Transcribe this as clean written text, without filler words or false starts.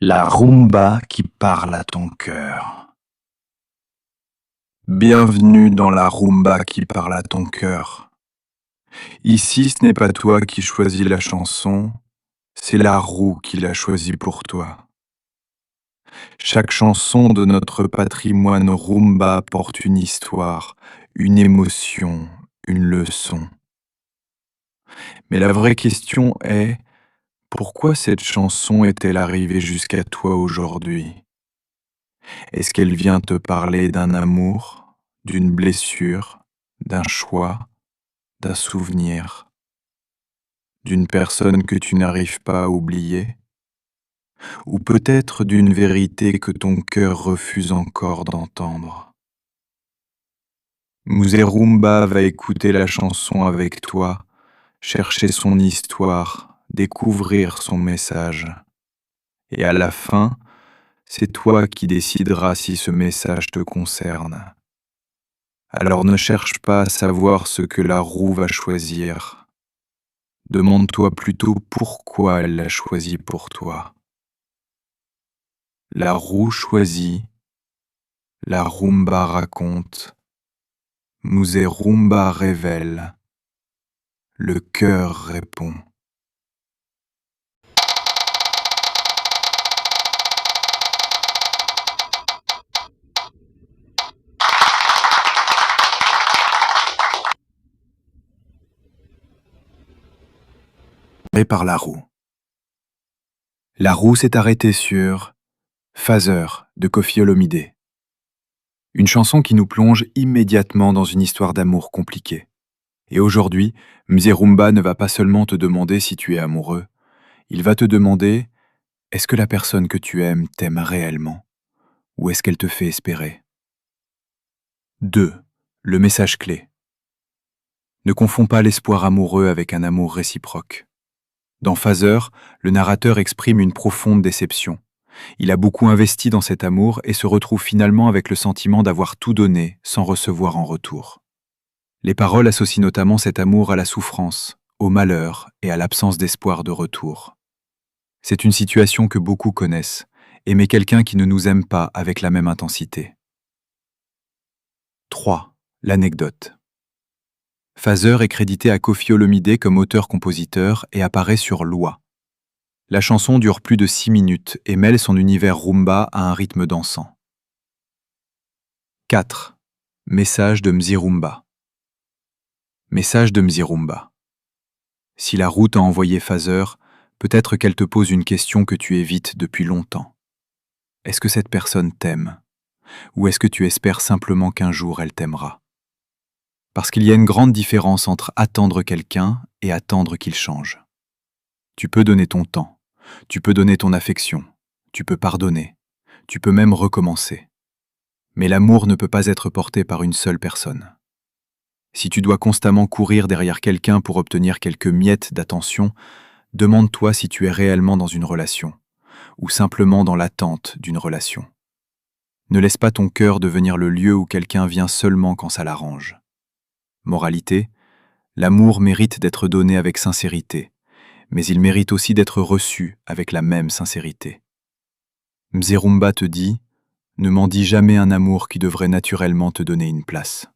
La rumba qui parle à ton cœur. Bienvenue dans la rumba qui parle à ton cœur. Ici, ce n'est pas toi qui choisis la chanson, c'est la roue qui l'a choisie pour toi. Chaque chanson de notre patrimoine rumba porte une histoire, une émotion, une leçon. Mais la vraie question est, pourquoi cette chanson est-elle arrivée jusqu'à toi aujourd'hui ? Est-ce qu'elle vient te parler d'un amour, d'une blessure, d'un choix, d'un souvenir, d'une personne que tu n'arrives pas à oublier, ou peut-être d'une vérité que ton cœur refuse encore d'entendre? Mzerumba va écouter la chanson avec toi, chercher son histoire, découvrir son message. Et à la fin, c'est toi qui décideras si ce message te concerne. Alors ne cherche pas à savoir ce que la roue va choisir. Demande-toi plutôt pourquoi elle l'a choisi pour toi. La roue choisit, la rumba raconte, Mzerumba révèle, le cœur répond. Par la roue. La roue s'est arrêtée sur Phaser de Koffi Olomidé. Une chanson qui nous plonge immédiatement dans une histoire d'amour compliquée. Et aujourd'hui, Mzerumba ne va pas seulement te demander si tu es amoureux, il va te demander, est-ce que la personne que tu aimes t'aime réellement, ou est-ce qu'elle te fait espérer? 2. Le message clé. Ne confonds pas l'espoir amoureux avec un amour réciproque. Dans Phaser, le narrateur exprime une profonde déception. Il a beaucoup investi dans cet amour et se retrouve finalement avec le sentiment d'avoir tout donné sans recevoir en retour. Les paroles associent notamment cet amour à la souffrance, au malheur et à l'absence d'espoir de retour. C'est une situation que beaucoup connaissent, aimer quelqu'un qui ne nous aime pas avec la même intensité. 3. L'anecdote. Phaser est crédité à Koffi Olomidé comme auteur-compositeur et apparaît sur Loi. La chanson dure plus de 6 minutes et mêle son univers rumba à un rythme dansant. 4. Message de Mzerumba. Message de Mzerumba. Si la roue t'a envoyé Phaser, peut-être qu'elle te pose une question que tu évites depuis longtemps. Est-ce que cette personne t'aime? Ou est-ce que tu espères simplement qu'un jour elle t'aimera? Parce qu'il y a une grande différence entre attendre quelqu'un et attendre qu'il change. Tu peux donner ton temps, tu peux donner ton affection, tu peux pardonner, tu peux même recommencer. Mais l'amour ne peut pas être porté par une seule personne. Si tu dois constamment courir derrière quelqu'un pour obtenir quelques miettes d'attention, demande-toi si tu es réellement dans une relation, ou simplement dans l'attente d'une relation. Ne laisse pas ton cœur devenir le lieu où quelqu'un vient seulement quand ça l'arrange. Moralité, l'amour mérite d'être donné avec sincérité, mais il mérite aussi d'être reçu avec la même sincérité. Mzerumba te dit, ne m'en dis jamais un amour qui devrait naturellement te donner une place.